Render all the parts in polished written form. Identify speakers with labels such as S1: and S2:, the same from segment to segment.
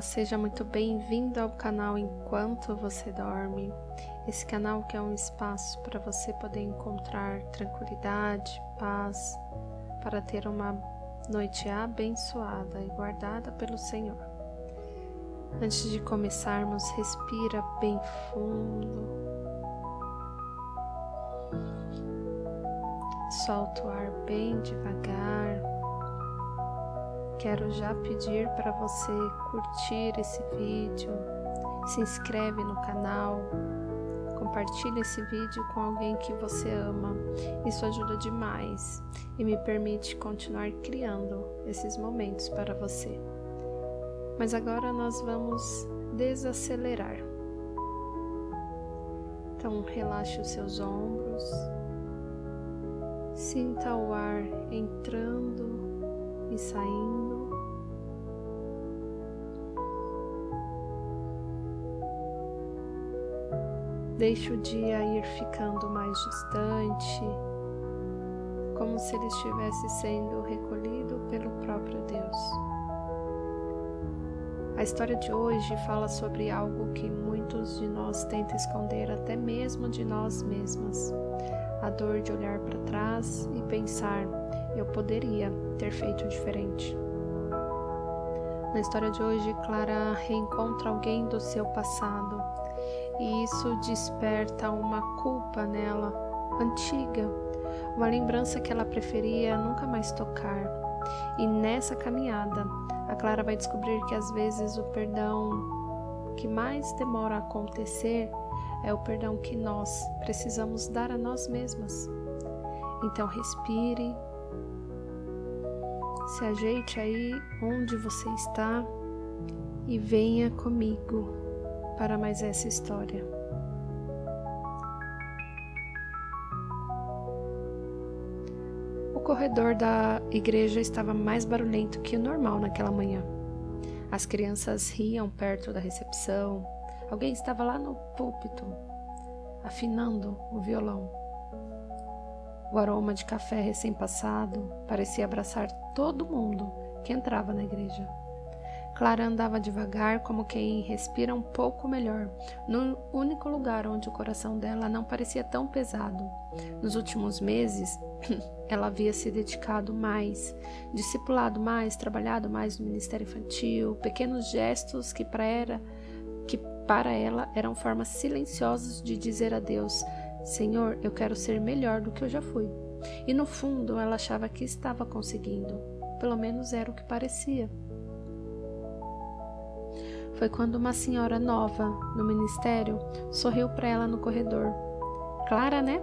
S1: seja muito bem-vindo ao canal Enquanto Você Dorme. Esse canal que é um espaço para você poder encontrar tranquilidade, paz, para ter uma noite abençoada e guardada pelo Senhor. Antes de começarmos, respira bem fundo. Solta o ar bem devagar. Quero já pedir para você curtir esse vídeo, se inscreve no canal, compartilhe esse vídeo com alguém que você ama. Isso ajuda demais e me permite continuar criando esses momentos para você. Mas agora nós vamos desacelerar. Então relaxe os seus ombros, sinta o ar entrando e saindo. Deixe o dia ir ficando mais distante, como se ele estivesse sendo recolhido pelo próprio Deus. A história de hoje fala sobre algo que muitos de nós tentam esconder até mesmo de nós mesmas. A dor de olhar para trás e pensar, eu poderia ter feito diferente. Na história de hoje, Clara reencontra alguém do seu passado e isso desperta uma culpa nela, antiga, uma lembrança que ela preferia nunca mais tocar. E nessa caminhada, a Clara vai descobrir que às vezes o perdão que mais demora a acontecer é o perdão que nós precisamos dar a nós mesmas. Então respire, se ajeite aí onde você está e venha comigo para mais essa história. O corredor da igreja estava mais barulhento que o normal naquela manhã. As crianças riam perto da recepção. Alguém estava lá no púlpito, afinando o violão. O aroma de café recém-passado parecia abraçar todo mundo que entrava na igreja. Clara andava devagar, como quem respira um pouco melhor, no único lugar onde o coração dela não parecia tão pesado. Nos últimos meses, ela havia se dedicado mais, discipulado mais, trabalhado mais no ministério infantil, pequenos gestos que para ela eram formas silenciosas de dizer a Deus: Senhor, eu quero ser melhor do que eu já fui. E no fundo ela achava que estava conseguindo, pelo menos era o que parecia. Foi quando uma senhora nova no ministério sorriu para ela no corredor. Clara, né?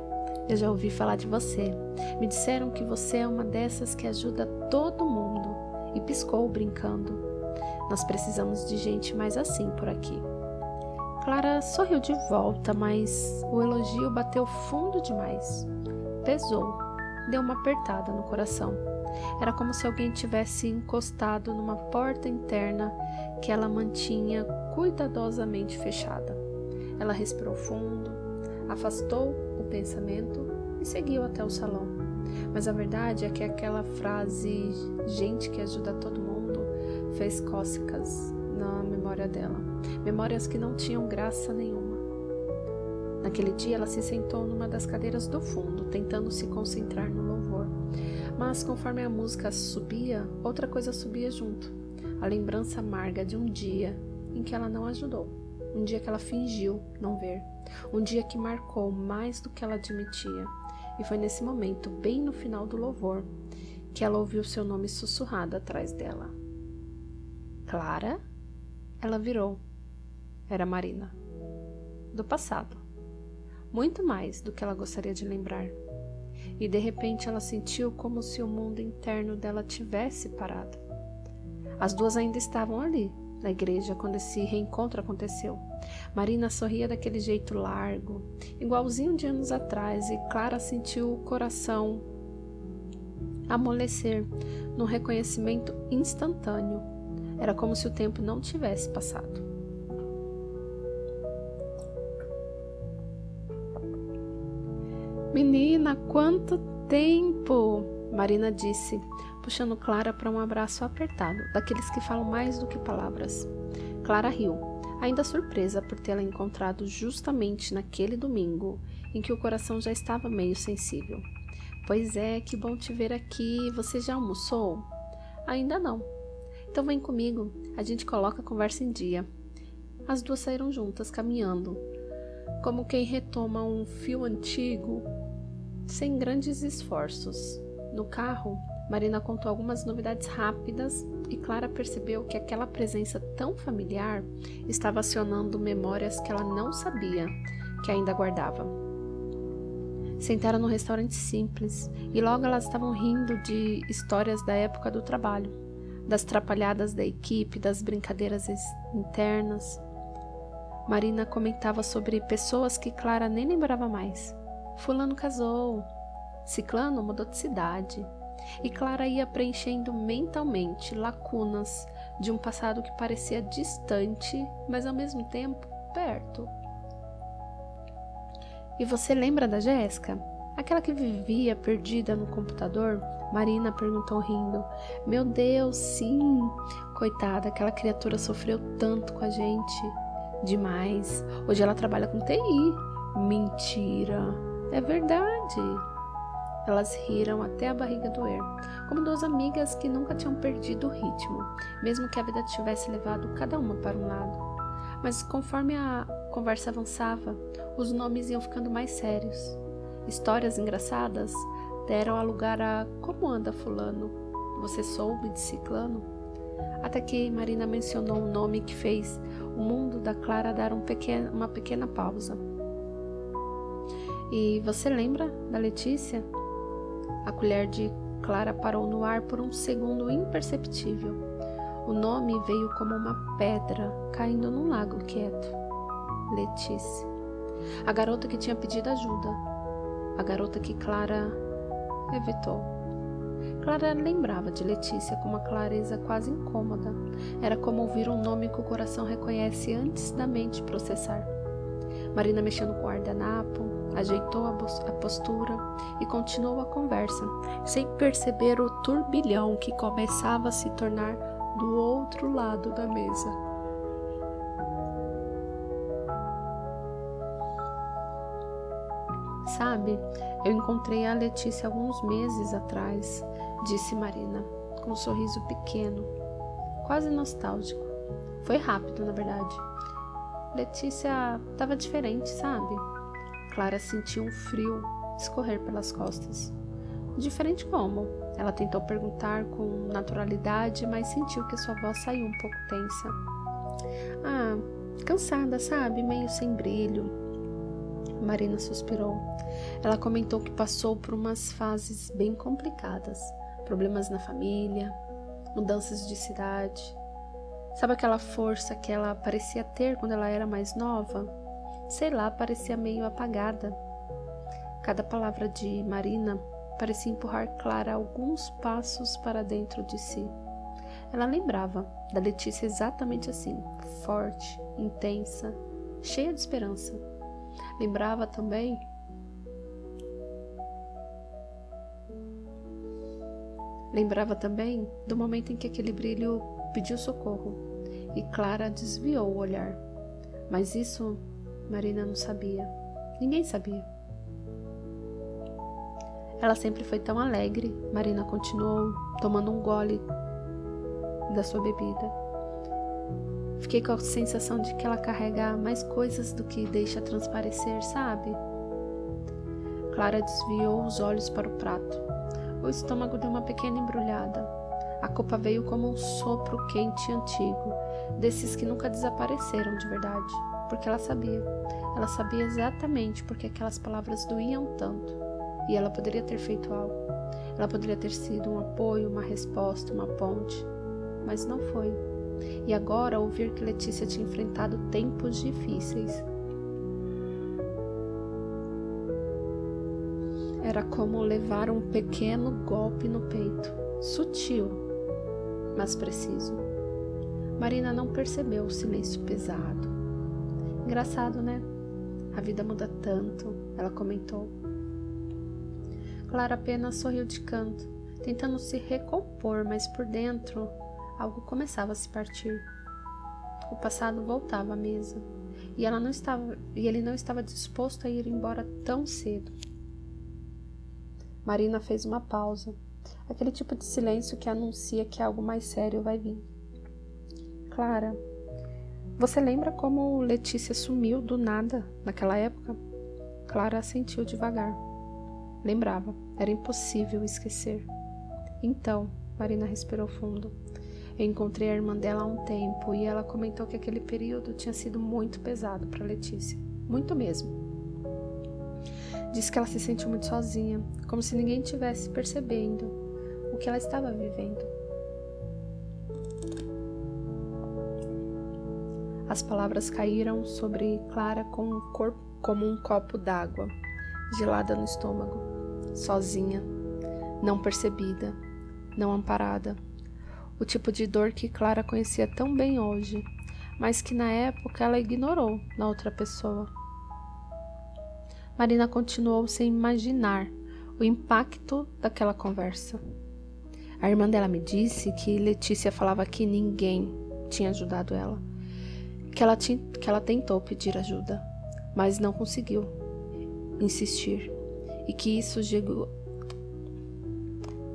S1: Eu já ouvi falar de você. Me disseram que você é uma dessas que ajuda todo mundo. E piscou brincando. Nós precisamos de gente mais assim por aqui. Clara sorriu de volta, mas o elogio bateu fundo demais. Pesou, deu uma apertada no coração. Era como se alguém tivesse encostado numa porta interna que ela mantinha cuidadosamente fechada. Ela respirou fundo, afastou o pensamento e seguiu até o salão. Mas a verdade é que aquela frase, gente que ajuda todo mundo, fez cócegas na memória dela. Memórias que não tinham graça nenhuma. Naquele dia ela se sentou numa das cadeiras do fundo, tentando se concentrar no louvor. Mas conforme a música subia, outra coisa subia junto. A lembrança amarga de um dia em que ela não ajudou. Um dia que ela fingiu não ver. Um dia que marcou mais do que ela admitia. E foi nesse momento, bem no final do louvor, que ela ouviu seu nome sussurrado atrás dela. Clara? Ela virou. Era Marina. Do passado. Muito mais do que ela gostaria de lembrar. E de repente ela sentiu como se o mundo interno dela tivesse parado. As duas ainda estavam ali, na igreja, quando esse reencontro aconteceu. Marina sorria daquele jeito largo, igualzinho de anos atrás, e Clara sentiu o coração amolecer num reconhecimento instantâneo. Era como se o tempo não tivesse passado. Menina, quanto tempo! Marina disse, puxando Clara para um abraço apertado, daqueles que falam mais do que palavras. Clara riu, ainda surpresa por tê-la encontrado justamente naquele domingo em que o coração já estava meio sensível. Pois é, que bom te ver aqui. Você já almoçou? Ainda não. Então vem comigo, a gente coloca a conversa em dia. As duas saíram juntas, caminhando, como quem retoma um fio antigo, sem grandes esforços. No carro, Marina contou algumas novidades rápidas e Clara percebeu que aquela presença tão familiar estava acionando memórias que ela não sabia que ainda guardava. Sentaram num restaurante simples e logo elas estavam rindo de histórias da época do trabalho, das trapalhadas da equipe, das brincadeiras internas. Marina comentava sobre pessoas que Clara nem lembrava mais. Fulano casou, Ciclano mudou de cidade. E Clara ia preenchendo mentalmente lacunas de um passado que parecia distante, mas ao mesmo tempo perto. E você lembra da Jéssica? Aquela que vivia perdida no computador? Marina perguntou rindo. Meu Deus, sim! Coitada, aquela criatura sofreu tanto com a gente. Demais. Hoje ela trabalha com TI. Mentira! É verdade! Elas riram até a barriga doer, como duas amigas que nunca tinham perdido o ritmo, mesmo que a vida tivesse levado cada uma para um lado. Mas conforme a conversa avançava, os nomes iam ficando mais sérios. Histórias engraçadas deram lugar a como anda fulano? Você soube de Ciclano? Até que Marina mencionou um nome que fez o mundo da Clara dar uma pequena pausa. E você lembra da Letícia? A colher de Clara parou no ar por um segundo imperceptível. O nome veio como uma pedra caindo num lago quieto. Letícia. A garota que tinha pedido ajuda. A garota que Clara evitou. Clara lembrava de Letícia com uma clareza quase incômoda. Era como ouvir um nome que o coração reconhece antes da mente processar. Marina mexeu no guardanapo, ajeitou a postura e continuou a conversa, sem perceber o turbilhão que começava a se tornar do outro lado da mesa. Sabe, eu encontrei a Letícia alguns meses atrás, disse Marina, com um sorriso pequeno, quase nostálgico. Foi rápido, na verdade. Letícia estava diferente, sabe? Clara sentiu um frio escorrer pelas costas. Diferente como? Ela tentou perguntar com naturalidade, mas sentiu que sua voz saiu um pouco tensa. Ah, cansada, sabe? Meio sem brilho. Marina suspirou. Ela comentou que passou por umas fases bem complicadas. Problemas na família, mudanças de cidade. Sabe aquela força que ela parecia ter quando ela era mais nova? Sei lá, parecia meio apagada. Cada palavra de Marina parecia empurrar Clara alguns passos para dentro de si. Ela lembrava da Letícia exatamente assim, forte, intensa, cheia de esperança. Lembrava também do momento em que aquele brilho pediu socorro e Clara desviou o olhar. Mas isso Marina não sabia. Ninguém sabia. Ela sempre foi tão alegre. Marina continuou, tomando um gole da sua bebida. Fiquei com a sensação de que ela carrega mais coisas do que deixa transparecer, sabe? Clara desviou os olhos para o prato. O estômago deu uma pequena embrulhada. A culpa veio como um sopro quente e antigo, desses que nunca desapareceram de verdade, porque ela sabia exatamente porque aquelas palavras doíam tanto, e ela poderia ter feito algo. Ela poderia ter sido um apoio, uma resposta, uma ponte, mas não foi. E agora, ouvir que Letícia tinha enfrentado tempos difíceis era como levar um pequeno golpe no peito, sutil, mas preciso. Marina não percebeu o silêncio pesado. Engraçado, né? A vida muda tanto, ela comentou. Clara apenas sorriu de canto, tentando se recompor, mas por dentro algo começava a se partir. O passado voltava à mesa, e ele não estava disposto a ir embora tão cedo. Marina fez uma pausa, aquele tipo de silêncio que anuncia que algo mais sério vai vir. Clara, você lembra como Letícia sumiu do nada naquela época? Clara assentiu devagar. Lembrava, era impossível esquecer. Então, Marina respirou fundo. Eu encontrei a irmã dela há um tempo e ela comentou que aquele período tinha sido muito pesado para Letícia. Muito mesmo. Disse que ela se sentiu muito sozinha, como se ninguém tivesse percebendo o que ela estava vivendo. As palavras caíram sobre Clara como um copo d'água, gelada no estômago. Sozinha, não percebida, não amparada. O tipo de dor que Clara conhecia tão bem hoje, mas que na época ela ignorou na outra pessoa. Marina continuou sem imaginar o impacto daquela conversa. A irmã dela me disse que Letícia falava que ninguém tinha ajudado ela, que ela tentou pedir ajuda, mas não conseguiu insistir, e que isso chegou.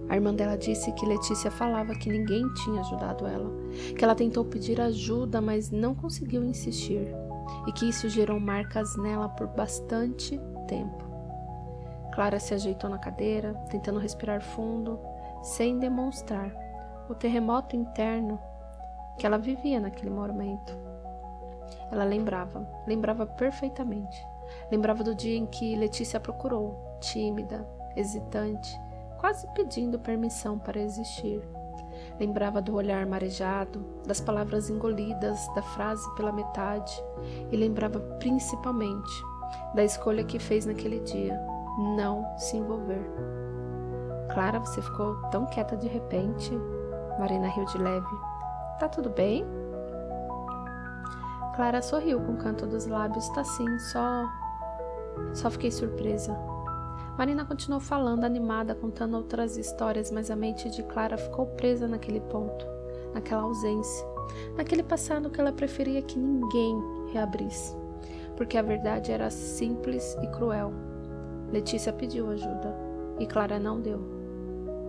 S1: A irmã dela disse que Letícia falava que ninguém tinha ajudado ela, que ela tentou pedir ajuda, mas não conseguiu insistir, e que isso gerou marcas nela por bastante tempo. Clara se ajeitou na cadeira, tentando respirar fundo, sem demonstrar o terremoto interno que ela vivia naquele momento. Ela lembrava perfeitamente. Lembrava do dia em que Letícia a procurou, tímida, hesitante, quase pedindo permissão para existir. Lembrava do olhar marejado, das palavras engolidas, da frase pela metade, e lembrava principalmente da escolha que fez naquele dia, não se envolver. Clara, você ficou tão quieta de repente. Marina riu de leve. Tá tudo bem? Clara sorriu com o canto dos lábios. Tá sim, só fiquei surpresa. Marina continuou falando, animada, contando outras histórias, mas a mente de Clara ficou presa naquele ponto, naquela ausência, naquele passado que ela preferia que ninguém reabrisse, porque a verdade era simples e cruel. Letícia pediu ajuda e Clara não deu.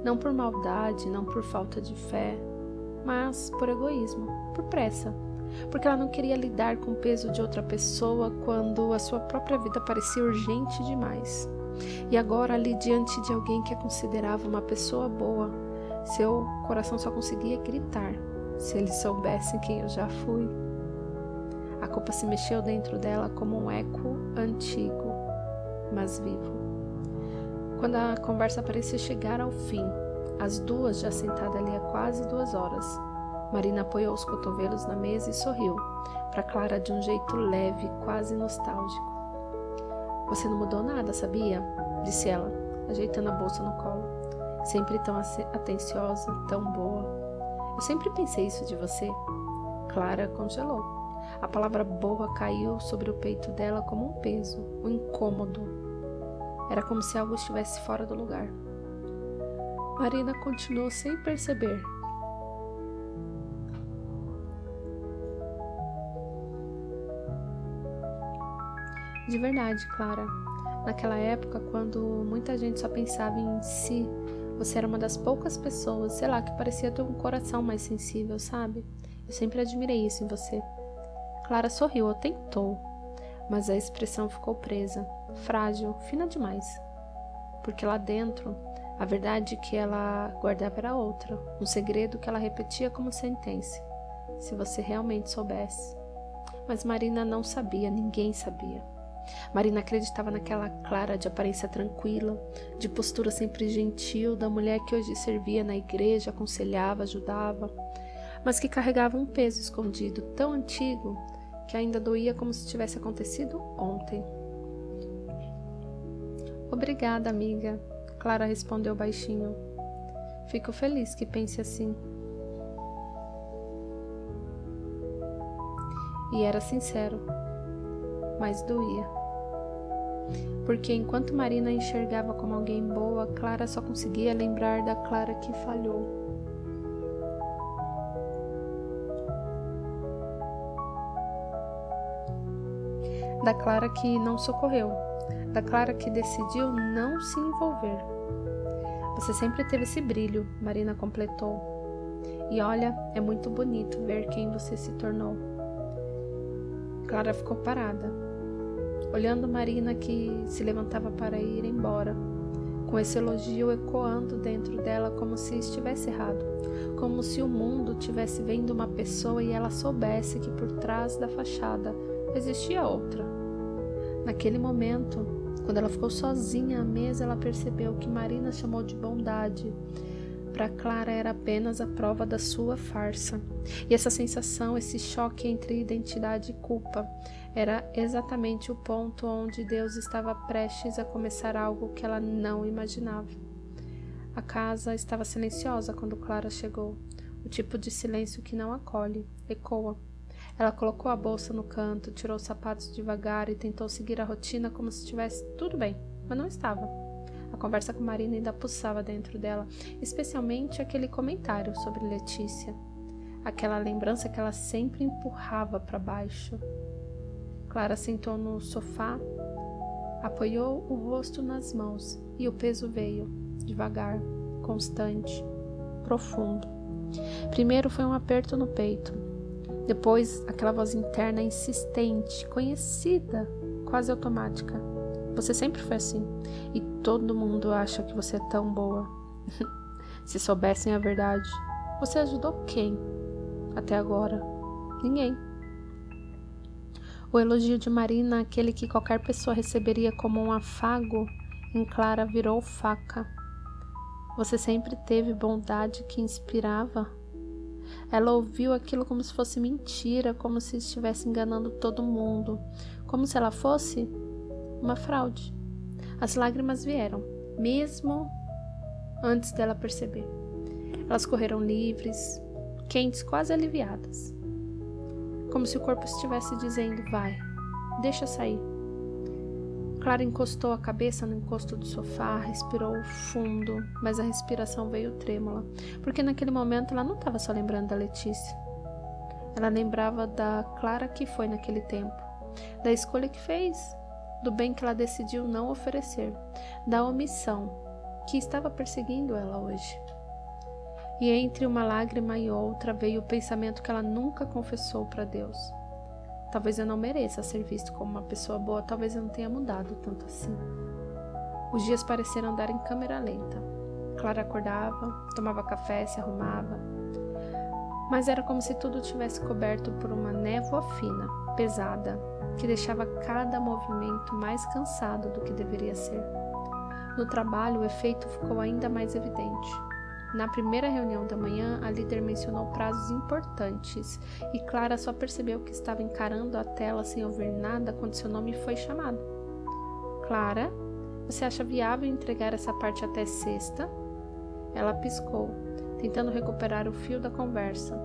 S1: Não por maldade, não por falta de fé, mas por egoísmo, por pressa, porque ela não queria lidar com o peso de outra pessoa quando a sua própria vida parecia urgente demais. E agora, ali diante de alguém que a considerava uma pessoa boa, seu coração só conseguia gritar: se eles soubessem quem eu já fui. A culpa se mexeu dentro dela como um eco antigo, mas vivo. Quando a conversa parecia chegar ao fim, as duas já sentadas ali há quase 2 horas, Marina apoiou os cotovelos na mesa e sorriu para Clara de um jeito leve, quase nostálgico. Você não mudou nada, sabia? Disse ela, ajeitando a bolsa no colo. Sempre tão atenciosa, tão boa. Eu sempre pensei isso de você. Clara congelou. A palavra boa caiu sobre o peito dela como um peso, um incômodo. Era como se algo estivesse fora do lugar. Marina continuou sem perceber. De verdade, Clara, naquela época, quando muita gente só pensava em si, você era uma das poucas pessoas, sei lá, que parecia ter um coração mais sensível, sabe? Eu sempre admirei isso em você. Clara sorriu ou tentou, mas a expressão ficou presa, frágil, fina demais. Porque lá dentro, a verdade que ela guardava era outra, um segredo que ela repetia como sentença. Se você realmente soubesse. Mas Marina não sabia, ninguém sabia. Marina acreditava naquela Clara de aparência tranquila, de postura sempre gentil, da mulher que hoje servia na igreja, aconselhava, ajudava, mas que carregava um peso escondido tão antigo que ainda doía como se tivesse acontecido ontem. Obrigada, amiga, Clara respondeu baixinho. Fico feliz que pense assim. E era sincero, mas doía. Porque enquanto Marina enxergava como alguém boa, Clara só conseguia lembrar da Clara que falhou. da Clara que não socorreu, da Clara que decidiu não se envolver. Você sempre teve esse brilho, Marina completou. E olha, é muito bonito ver quem você se tornou. Clara ficou parada, olhando Marina que se levantava para ir embora, com esse elogio ecoando dentro dela como se estivesse errado, como se o mundo tivesse vendo uma pessoa e ela soubesse que por trás da fachada existia outra. Naquele momento, quando ela ficou sozinha à mesa, ela percebeu que Marina chamou de bondade. Para Clara era apenas a prova da sua farsa. E essa sensação, esse choque entre identidade e culpa, era exatamente o ponto onde Deus estava prestes a começar algo que ela não imaginava. A casa estava silenciosa quando Clara chegou, o tipo de silêncio que não acolhe, ecoa. Ela colocou a bolsa no canto, tirou os sapatos devagar e tentou seguir a rotina como se estivesse tudo bem, mas não estava. A conversa com Marina ainda pulsava dentro dela, especialmente aquele comentário sobre Letícia, aquela lembrança que ela sempre empurrava para baixo. Clara sentou no sofá, apoiou o rosto nas mãos e o peso veio, devagar, constante, profundo. Primeiro foi um aperto no peito, depois aquela voz interna insistente, conhecida, quase automática. Você sempre foi assim, e todo mundo acha que você é tão boa. Se soubessem a verdade, você ajudou quem? Até agora, ninguém. O elogio de Marina, aquele que qualquer pessoa receberia como um afago, em Clara virou faca. Você sempre teve bondade que inspirava? Ela ouviu aquilo como se fosse mentira, como se estivesse enganando todo mundo, como se ela fosse uma fraude. As lágrimas vieram, mesmo antes dela perceber. Elas correram livres, quentes, quase aliviadas. Como se o corpo estivesse dizendo, vai, deixa sair. Clara encostou a cabeça no encosto do sofá, respirou fundo, mas a respiração veio trêmula, porque naquele momento ela não estava só lembrando da Letícia. Ela lembrava da Clara que foi naquele tempo, da escolha que fez, do bem que ela decidiu não oferecer, da omissão que estava perseguindo ela hoje. E entre uma lágrima e outra veio o pensamento que ela nunca confessou para Deus. Talvez eu não mereça ser visto como uma pessoa boa, talvez eu não tenha mudado tanto assim. Os dias pareceram andar em câmera lenta. Clara acordava, tomava café, se arrumava. Mas era como se tudo tivesse coberto por uma névoa fina, pesada, que deixava cada movimento mais cansado do que deveria ser. No trabalho, o efeito ficou ainda mais evidente. Na primeira reunião da manhã, a líder mencionou prazos importantes e Clara só percebeu que estava encarando a tela sem ouvir nada quando seu nome foi chamado. Clara, você acha viável entregar essa parte até sexta? Ela piscou, tentando recuperar o fio da conversa,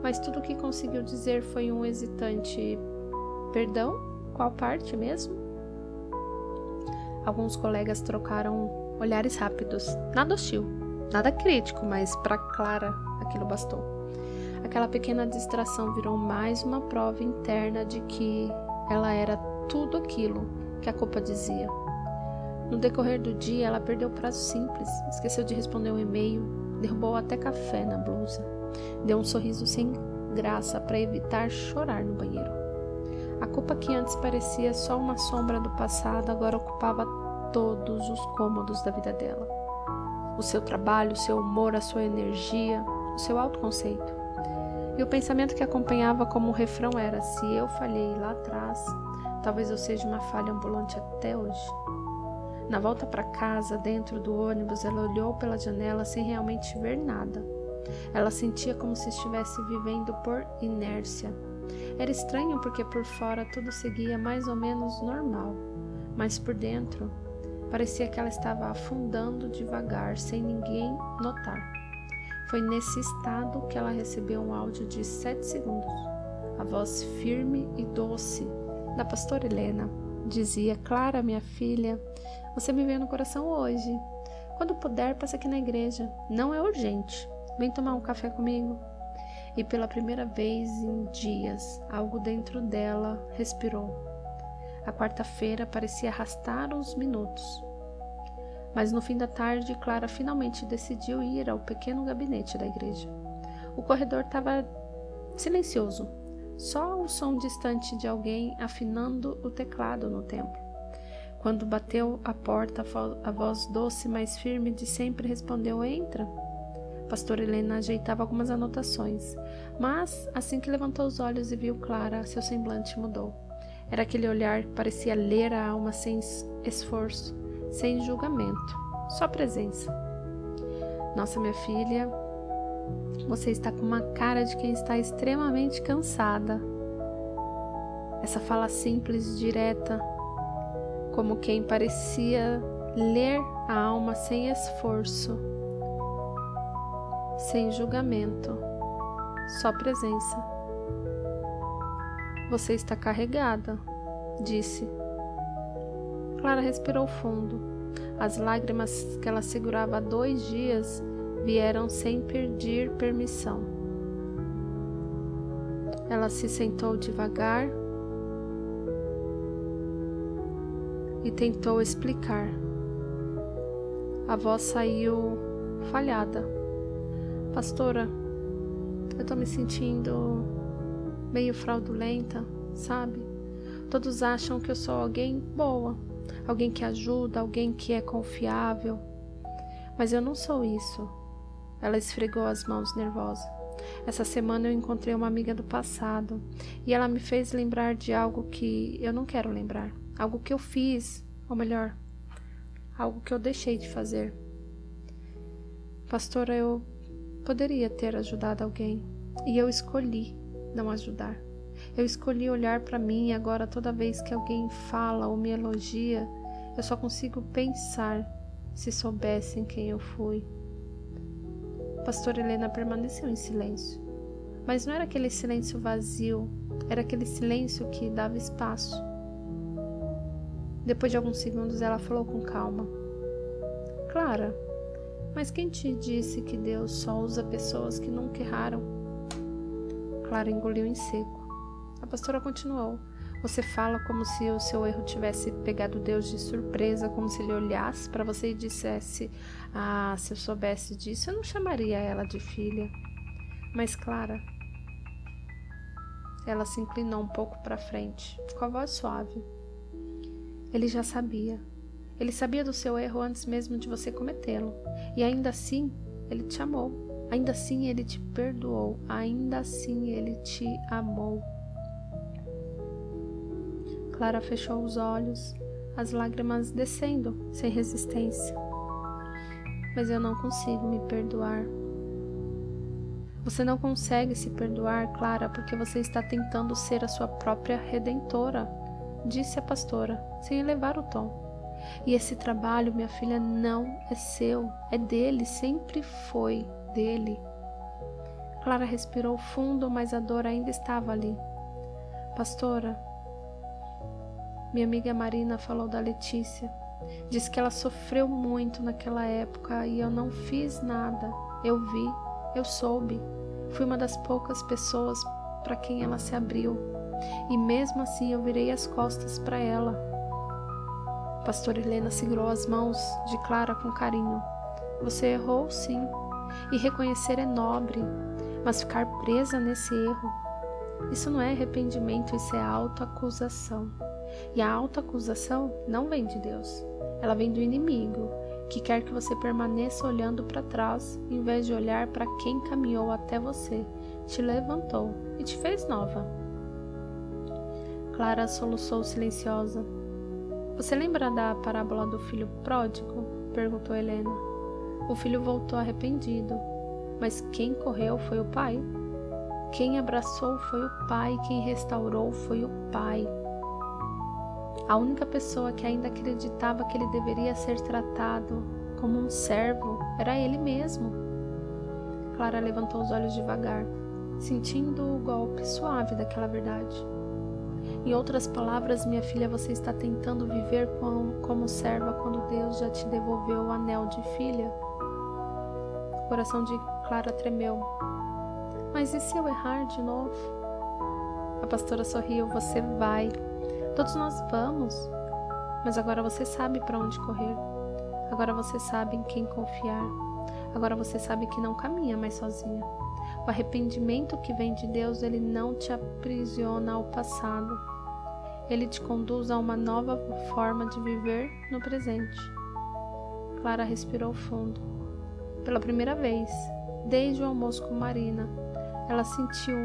S1: mas tudo o que conseguiu dizer foi um hesitante: perdão? Qual parte mesmo? Alguns colegas trocaram olhares rápidos, nada hostil. Nada crítico, mas para Clara aquilo bastou. Aquela pequena distração virou mais uma prova interna de que ela era tudo aquilo que a culpa dizia. No decorrer do dia, ela perdeu o prazo simples, esqueceu de responder um e-mail, derrubou até café na blusa, deu um sorriso sem graça para evitar chorar no banheiro. A culpa que antes parecia só uma sombra do passado agora ocupava todos os cômodos da vida dela. O seu trabalho, o seu humor, a sua energia, o seu autoconceito. E o pensamento que acompanhava como um refrão era: se eu falhei lá atrás, talvez eu seja uma falha ambulante até hoje. Na volta para casa, dentro do ônibus, ela olhou pela janela sem realmente ver nada. Ela sentia como se estivesse vivendo por inércia. Era estranho porque por fora tudo seguia mais ou menos normal, mas por dentro parecia que ela estava afundando devagar, sem ninguém notar. Foi nesse estado que ela recebeu um áudio de 7 segundos. A voz firme e doce da pastora Helena dizia: Clara, minha filha, você me veio no coração hoje. Quando puder, passe aqui na igreja. Não é urgente. Vem tomar um café comigo. E pela primeira vez em dias, algo dentro dela respirou. A quarta-feira parecia arrastar os minutos. Mas no fim da tarde, Clara finalmente decidiu ir ao pequeno gabinete da igreja. O corredor estava silencioso, só o som distante de alguém afinando o teclado no templo. Quando bateu a porta, a voz doce, mas firme de sempre respondeu: "Entra." Pastora Helena ajeitava algumas anotações, mas assim que levantou os olhos e viu Clara, seu semblante mudou. Era aquele olhar que parecia ler a alma sem esforço, sem julgamento, só presença. "Nossa, minha filha, você está com uma cara de quem está extremamente cansada." Essa fala simples, direta, como quem parecia ler a alma sem esforço, sem julgamento, só presença. "Você está carregada", disse. Clara respirou fundo. As lágrimas que ela segurava há 2 dias vieram sem pedir permissão. Ela se sentou devagar e tentou explicar. A voz saiu falhada. "Pastora, eu tô me sentindo meio fraudulenta, sabe? Todos acham que eu sou alguém boa, alguém que ajuda, alguém que é confiável. Mas eu não sou isso." Ela esfregou as mãos nervosa. "Essa semana eu encontrei uma amiga do passado e ela me fez lembrar de algo que eu não quero lembrar. Algo que eu fiz, ou melhor, algo que eu deixei de fazer. Pastora, eu poderia ter ajudado alguém e eu escolhi não ajudar. Eu escolhi olhar para mim e agora toda vez que alguém fala ou me elogia, eu só consigo pensar se soubessem quem eu fui." Pastora Helena permaneceu em silêncio, mas não era aquele silêncio vazio, era aquele silêncio que dava espaço. Depois de alguns segundos ela falou com calma: "Clara, mas quem te disse que Deus só usa pessoas que nunca erraram?" Clara engoliu em seco. A pastora continuou: "Você fala como se o seu erro tivesse pegado Deus de surpresa, como se ele olhasse para você e dissesse: 'Ah, se eu soubesse disso, eu não chamaria ela de filha.' Mas Clara..." Ela se inclinou um pouco para frente, com a voz suave. "Ele já sabia. Ele sabia do seu erro antes mesmo de você cometê-lo. E ainda assim, ele te amou. Ainda assim, ele te perdoou. Ainda assim, ele te amou." Clara fechou os olhos, as lágrimas descendo, sem resistência. "Mas eu não consigo me perdoar." "Você não consegue se perdoar, Clara, porque você está tentando ser a sua própria redentora," disse a pastora, sem elevar o tom. "E esse trabalho, minha filha, não é seu, é dele, sempre foi dele." Clara respirou fundo, mas a dor ainda estava ali. "Pastora, minha amiga Marina falou da Letícia. Diz que ela sofreu muito naquela época e eu não fiz nada. Eu vi, eu soube. Fui uma das poucas pessoas para quem ela se abriu. E mesmo assim eu virei as costas para ela." Pastora Helena segurou as mãos de Clara com carinho. "Você errou, sim. E reconhecer é nobre. Mas ficar presa nesse erro, isso não é arrependimento, isso é autoacusação. E a autoacusação não vem de Deus. Ela vem do inimigo, que quer que você permaneça olhando para trás, em vez de olhar para quem caminhou até você, te levantou e te fez nova." Clara soluçou silenciosa. "Você lembra da parábola do filho pródigo?" perguntou Helena. "O filho voltou arrependido, mas quem correu foi o pai. Quem abraçou foi o pai, quem restaurou foi o pai. A única pessoa que ainda acreditava que ele deveria ser tratado como um servo era ele mesmo." Clara levantou os olhos devagar, sentindo o golpe suave daquela verdade. "Em outras palavras, minha filha, você está tentando viver como serva quando Deus já te devolveu o anel de filha?" O coração de Clara tremeu. "Mas e se eu errar de novo?" A pastora sorriu. "Você vai. Todos nós vamos, mas agora você sabe para onde correr. Agora você sabe em quem confiar. Agora você sabe que não caminha mais sozinha. O arrependimento que vem de Deus, ele não te aprisiona ao passado. Ele te conduz a uma nova forma de viver no presente. Clara respirou fundo. Pela primeira vez, desde o almoço com Marina, ela sentiu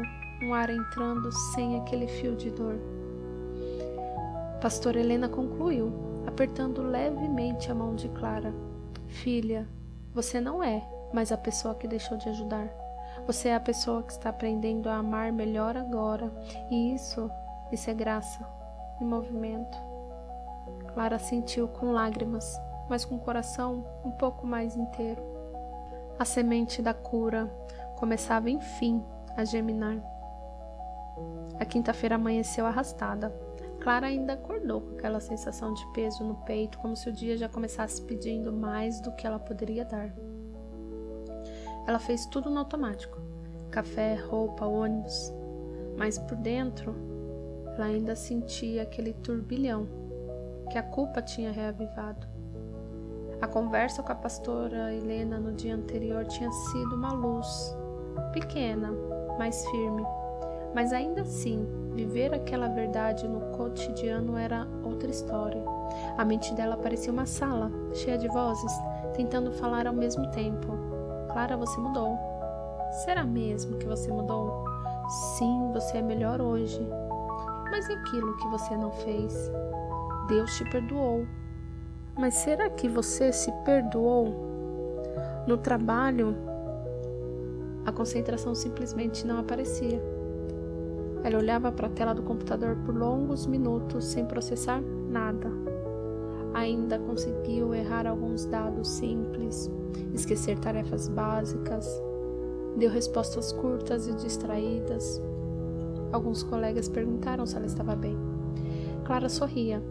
S1: um ar entrando sem aquele fio de dor. Pastora Helena concluiu, apertando levemente a mão de Clara. Filha, você não é mais a pessoa que deixou de ajudar. Você é a pessoa que está aprendendo a amar melhor agora. E isso é graça em movimento. Clara sentiu com lágrimas, mas com o coração um pouco mais inteiro. A semente da cura começava enfim a germinar. A quinta-feira amanheceu arrastada. Clara ainda acordou com aquela sensação de peso no peito, como se o dia já começasse pedindo mais do que ela poderia dar. Ela fez tudo no automático. Café, roupa, ônibus. Mas por dentro, ela ainda sentia aquele turbilhão que a culpa tinha reavivado. A conversa com a pastora Helena no dia anterior tinha sido uma luz, pequena, mas firme. Mas ainda assim, viver aquela verdade no cotidiano era outra história. A mente dela parecia uma sala, cheia de vozes, tentando falar ao mesmo tempo. Clara, você mudou. Será mesmo que você mudou? Sim, você é melhor hoje. Mas e aquilo que você não fez? Deus te perdoou. Mas será que você se perdoou? No trabalho, a concentração simplesmente não aparecia. Ela olhava para a tela do computador por longos minutos sem processar nada. Ainda conseguiu errar alguns dados simples, esquecer tarefas básicas, deu respostas curtas e distraídas. Alguns colegas perguntaram se ela estava bem. Clara sorria,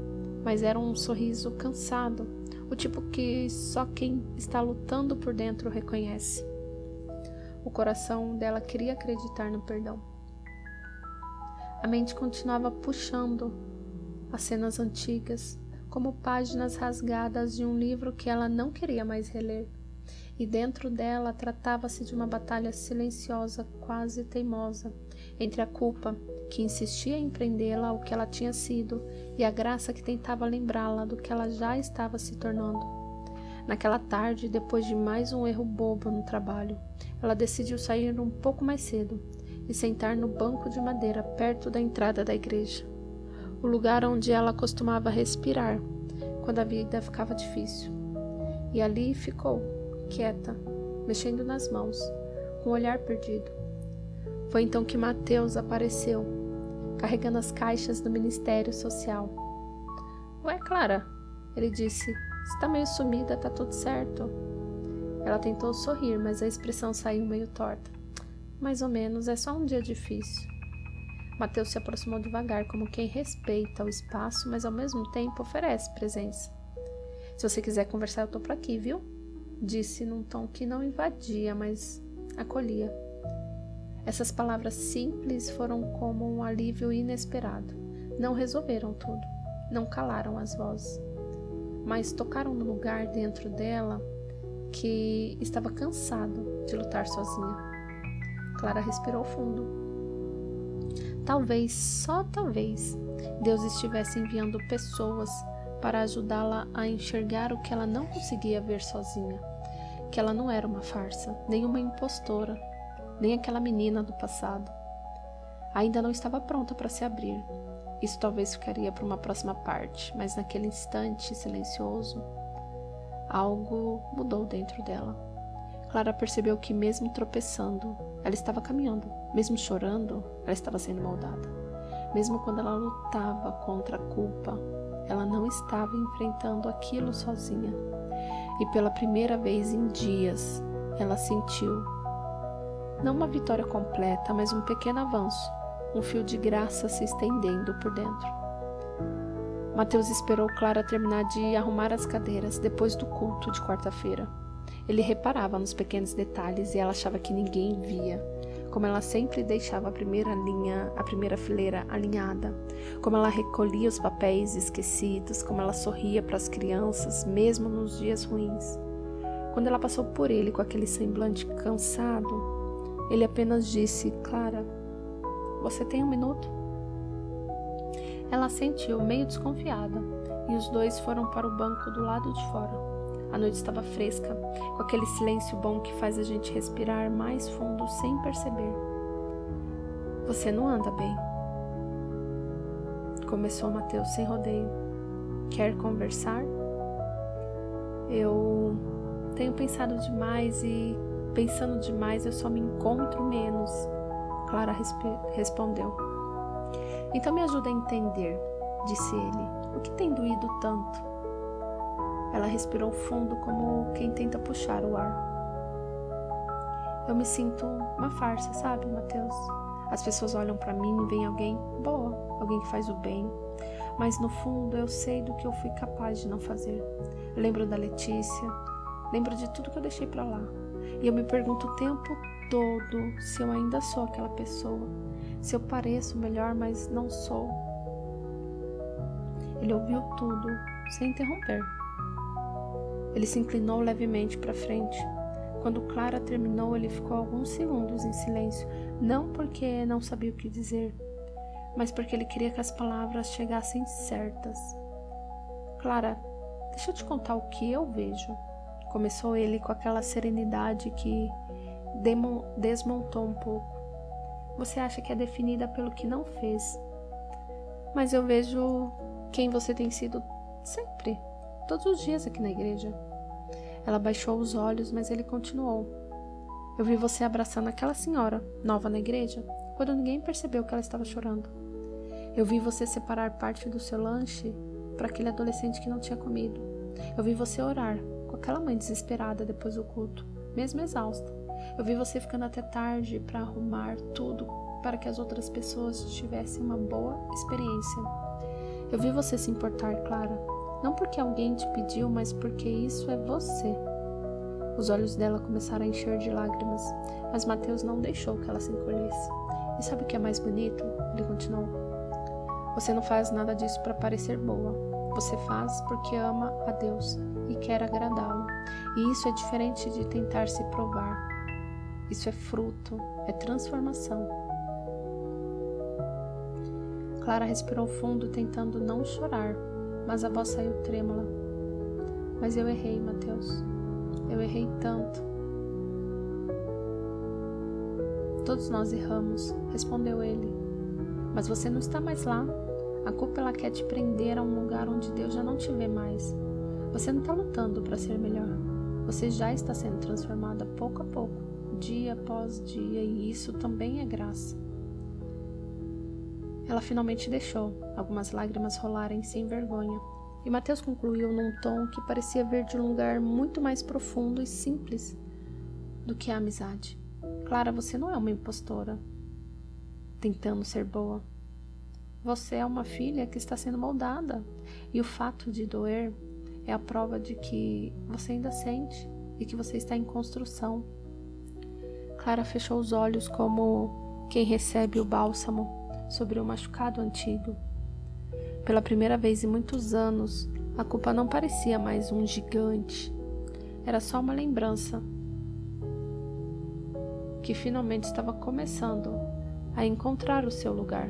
S1: mas era um sorriso cansado, o tipo que só quem está lutando por dentro reconhece. O coração dela queria acreditar no perdão. A mente continuava puxando as cenas antigas, como páginas rasgadas de um livro que ela não queria mais reler. E dentro dela tratava-se de uma batalha silenciosa, quase teimosa, entre a culpa, que insistia em prendê-la ao que ela tinha sido, e a graça que tentava lembrá-la do que ela já estava se tornando. Naquela tarde, depois de mais um erro bobo no trabalho, ela decidiu sair um pouco mais cedo e sentar no banco de madeira perto da entrada da igreja, o lugar onde ela costumava respirar quando a vida ficava difícil. E ali ficou, quieta, mexendo nas mãos, com o olhar perdido. Foi então que Mateus apareceu, carregando as caixas do Ministério Social. Ué, Clara, ele disse, você tá meio sumida, tá tudo certo? Ela tentou sorrir, mas a expressão saiu meio torta. Mais ou menos, é só um dia difícil. Mateus se aproximou devagar, como quem respeita o espaço, mas ao mesmo tempo oferece presença. Se você quiser conversar, eu tô por aqui, viu? Disse num tom que não invadia, mas acolhia. Essas palavras simples foram como um alívio inesperado. Não resolveram tudo, não calaram as vozes, mas tocaram no lugar dentro dela que estava cansado de lutar sozinha. Clara respirou fundo. Talvez, só talvez, Deus estivesse enviando pessoas para ajudá-la a enxergar o que ela não conseguia ver sozinha. Que ela não era uma farsa, nem uma impostora, nem aquela menina do passado. Ainda não estava pronta para se abrir. Isso talvez ficaria para uma próxima parte, mas naquele instante silencioso, algo mudou dentro dela. Clara percebeu que mesmo tropeçando, ela estava caminhando. Mesmo chorando, ela estava sendo moldada. Mesmo quando ela lutava contra a culpa, ela não estava enfrentando aquilo sozinha. E pela primeira vez em dias, ela sentiu, não uma vitória completa, mas um pequeno avanço, um fio de graça se estendendo por dentro. Mateus esperou Clara terminar de arrumar as cadeiras depois do culto de quarta-feira. Ele reparava nos pequenos detalhes e ela achava que ninguém via. como ela sempre deixava a primeira fileira alinhada, como ela recolhia os papéis esquecidos, como ela sorria para as crianças, mesmo nos dias ruins. Quando ela passou por ele com aquele semblante cansado, ele apenas disse: Clara, você tem 1 minuto? Ela sentiu meio desconfiada e os dois foram para o banco do lado de fora. A noite estava fresca, com aquele silêncio bom que faz a gente respirar mais fundo sem perceber. Você não anda bem, começou Mateus sem rodeio. Quer conversar? Eu tenho pensado demais e, pensando demais, eu só me encontro menos, Clara respondeu. Então me ajuda a entender, disse ele. O que tem doído tanto? Ela respirou fundo, como quem tenta puxar o ar. Eu me sinto uma farsa, sabe, Mateus? As pessoas olham pra mim e veem alguém boa, alguém que faz o bem. Mas no fundo eu sei do que eu fui capaz de não fazer. Eu lembro da Letícia, lembro de tudo que eu deixei pra lá. E eu me pergunto o tempo todo se eu ainda sou aquela pessoa. Se eu pareço melhor, mas não sou. Ele ouviu tudo, sem interromper. Ele se inclinou levemente para frente. Quando Clara terminou, ele ficou alguns segundos em silêncio, não porque não sabia o que dizer, mas porque ele queria que as palavras chegassem certas. Clara, deixa eu te contar o que eu vejo, começou ele com aquela serenidade que desmontou um pouco. Você acha que é definida pelo que não fez, mas eu vejo quem você tem sido sempre, todos os dias aqui na igreja. Ela baixou os olhos, mas ele continuou. Eu vi você abraçando aquela senhora, nova na igreja, quando ninguém percebeu que ela estava chorando. Eu vi você separar parte do seu lanche para aquele adolescente que não tinha comido. Eu vi você orar com aquela mãe desesperada depois do culto, mesmo exausta. Eu vi você ficando até tarde para arrumar tudo para que as outras pessoas tivessem uma boa experiência. Eu vi você se importar, Clara. Não porque alguém te pediu, mas porque isso é você. Os olhos dela começaram a encher de lágrimas, mas Mateus não deixou que ela se encolhesse. E sabe o que é mais bonito? Ele continuou. Você não faz nada disso para parecer boa. Você faz porque ama a Deus e quer agradá-lo. E isso é diferente de tentar se provar. Isso é fruto, é transformação. Clara respirou fundo, tentando não chorar, mas a voz saiu trêmula. Mas eu errei, Mateus. Eu errei tanto. Todos nós erramos, respondeu ele. Mas você não está mais lá. A culpa ela quer te prender a um lugar onde Deus já não te vê mais. Você não está lutando para ser melhor. Você já está sendo transformada pouco a pouco, dia após dia, e isso também é graça. Ela finalmente deixou algumas lágrimas rolarem sem vergonha, e Mateus concluiu num tom que parecia vir de um lugar muito mais profundo e simples do que a amizade. Clara, você não é uma impostora tentando ser boa. Você é uma filha que está sendo moldada, e o fato de doer é a prova de que você ainda sente e que você está em construção. Clara fechou os olhos como quem recebe o bálsamo sobre o machucado antigo. Pela primeira vez em muitos anos, a culpa não parecia mais um gigante. Era só uma lembrança que finalmente estava começando a encontrar o seu lugar.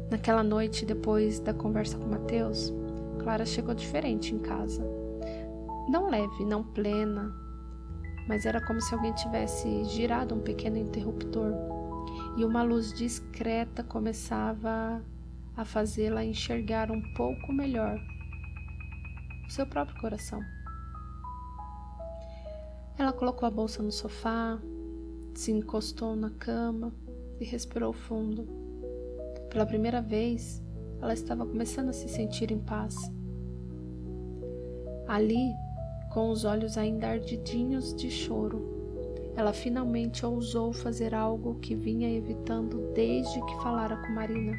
S1: Naquela noite, depois da conversa com Mateus, Clara chegou diferente em casa. Não leve, não plena, mas era como se alguém tivesse girado um pequeno interruptor e uma luz discreta começava a fazê-la enxergar um pouco melhor o seu próprio coração. Ela colocou a bolsa no sofá, se encostou na cama e respirou fundo. Pela primeira vez, ela estava começando a se sentir em paz. Ali, com os olhos ainda ardidinhos de choro, ela finalmente ousou fazer algo que vinha evitando desde que falara com Marina.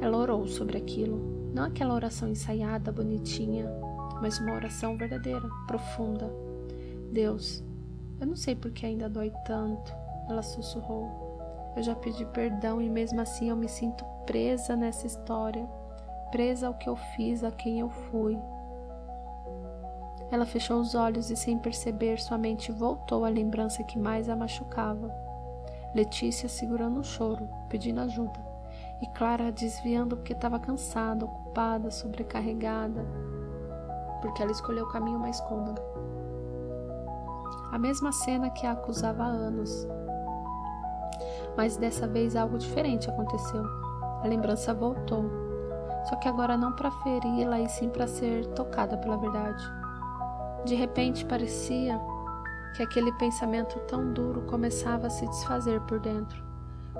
S1: Ela orou sobre aquilo, não aquela oração ensaiada, bonitinha, mas uma oração verdadeira, profunda. Deus, Eu não sei por que ainda dói tanto, ela sussurrou. Eu já pedi perdão e mesmo assim eu me sinto presa nessa história, presa ao que eu fiz, a quem eu fui. Ela fechou os olhos e sem perceber sua mente voltou à lembrança que mais a machucava. Letícia segurando o choro, pedindo ajuda, e Clara desviando porque estava cansada, ocupada, sobrecarregada, porque ela escolheu o caminho mais cômodo. A mesma cena que a acusava há anos. Mas dessa vez algo diferente aconteceu. A lembrança voltou, só que agora não para feri-la e sim para ser tocada pela verdade. De repente parecia que aquele pensamento tão duro começava a se desfazer por dentro,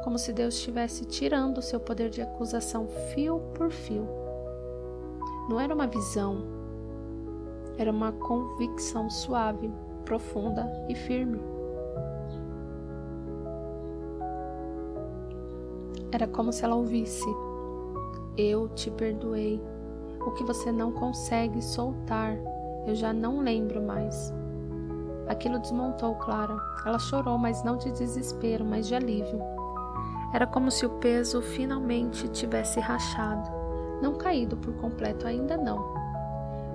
S1: como se Deus estivesse tirando o seu poder de acusação fio por fio. Não era uma visão, era uma convicção suave, profunda e firme. Era como se ela ouvisse: eu te perdoei. O que você não consegue soltar, eu já não lembro mais. Aquilo desmontou Clara. Ela chorou, mas não de desespero, mas de alívio. Era como se o peso finalmente tivesse rachado. Não caído por completo, ainda não,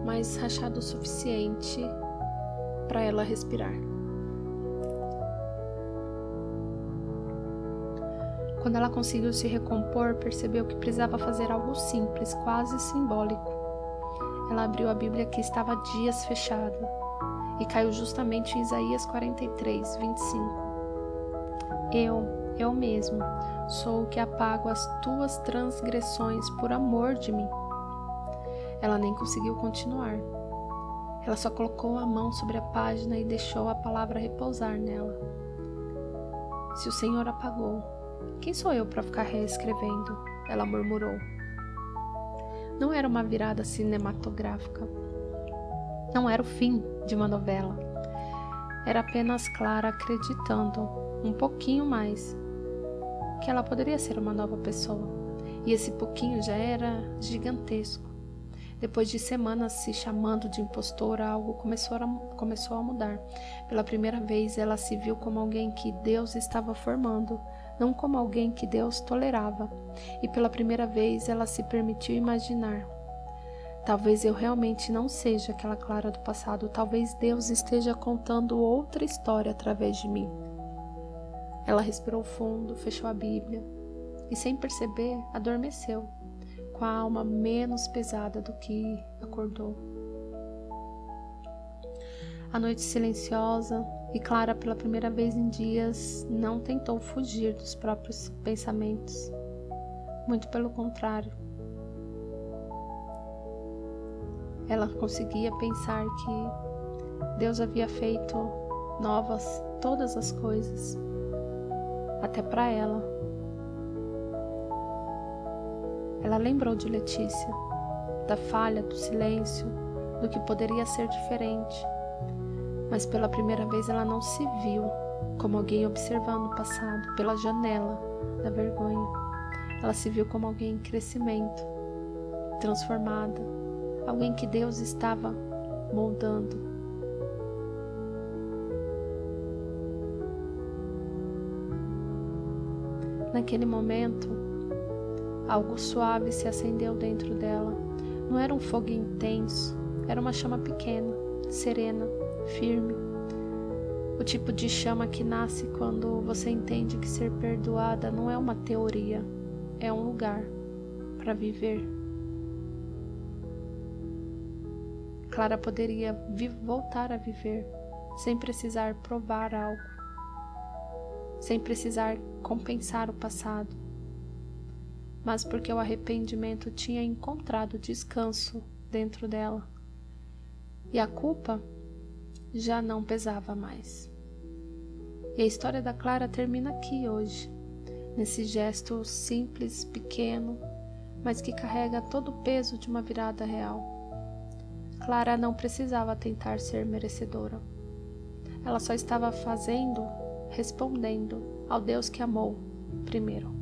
S1: mas rachado o suficiente para ela respirar. Quando ela conseguiu se recompor, percebeu que precisava fazer algo simples, quase simbólico. Ela abriu a Bíblia que estava há dias fechada e caiu justamente em Isaías 43, 25. Eu mesmo, sou o que apago as tuas transgressões por amor de mim. Ela nem conseguiu continuar. Ela só colocou a mão sobre a página e deixou a palavra repousar nela. Se o Senhor apagou, quem sou eu para ficar reescrevendo? Ela murmurou. Não era uma virada cinematográfica. Não era o fim de uma novela. Era apenas Clara acreditando, um pouquinho mais, que ela poderia ser uma nova pessoa. E esse pouquinho já era gigantesco. Depois de semanas se chamando de impostora, algo começou a mudar. Pela primeira vez, ela se viu como alguém que Deus estava formando, não como alguém que Deus tolerava. E pela primeira vez, ela se permitiu imaginar: talvez eu realmente não seja aquela Clara do passado, talvez Deus esteja contando outra história através de mim. Ela respirou fundo, fechou a Bíblia e, sem perceber, adormeceu, com a alma menos pesada do que acordou. A noite silenciosa, e Clara, pela primeira vez em dias, não tentou fugir dos próprios pensamentos. Muito pelo contrário. Ela conseguia pensar que Deus havia feito novas todas as coisas, até para ela. Ela lembrou de Letícia, da falha, do silêncio, do que poderia ser diferente. Mas pela primeira vez ela não se viu como alguém observando o passado pela janela da vergonha. Ela se viu como alguém em crescimento, transformada, alguém que Deus estava moldando. Naquele momento, algo suave se acendeu dentro dela. Não era um fogo intenso, era uma chama pequena, serena, firme. O tipo de chama que nasce quando você entende que ser perdoada não é uma teoria, é um lugar para viver. Clara poderia voltar a viver sem precisar provar algo, sem precisar compensar o passado, mas porque o arrependimento tinha encontrado descanso dentro dela e a culpa já não pesava mais. E a história da Clara termina aqui hoje, nesse gesto simples, pequeno, mas que carrega todo o peso de uma virada real. Clara não precisava tentar ser merecedora. Ela só estava respondendo ao Deus que amou primeiro.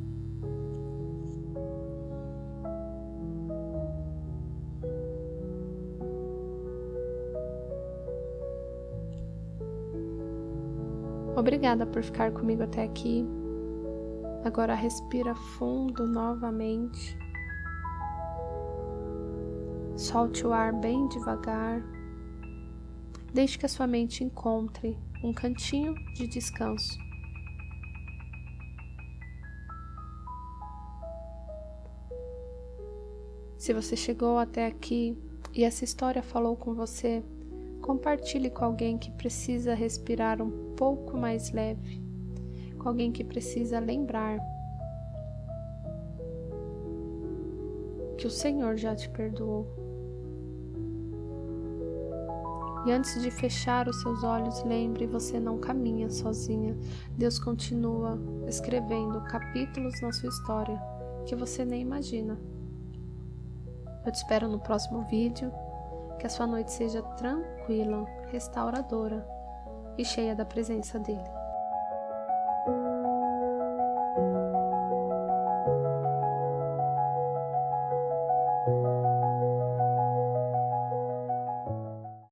S1: Obrigada por ficar comigo até aqui. Agora respira fundo novamente. Solte o ar bem devagar. Deixe que a sua mente encontre um cantinho de descanso. Se você chegou até aqui e essa história falou com você, compartilhe com alguém que precisa respirar um pouco mais leve, com alguém que precisa lembrar que o Senhor já te perdoou. E antes de fechar os seus olhos, lembre, você não caminha sozinha. Deus continua escrevendo capítulos na sua história que você nem imagina. Eu te espero no próximo vídeo. Que a sua noite seja tranquila, restauradora e cheia da presença dele.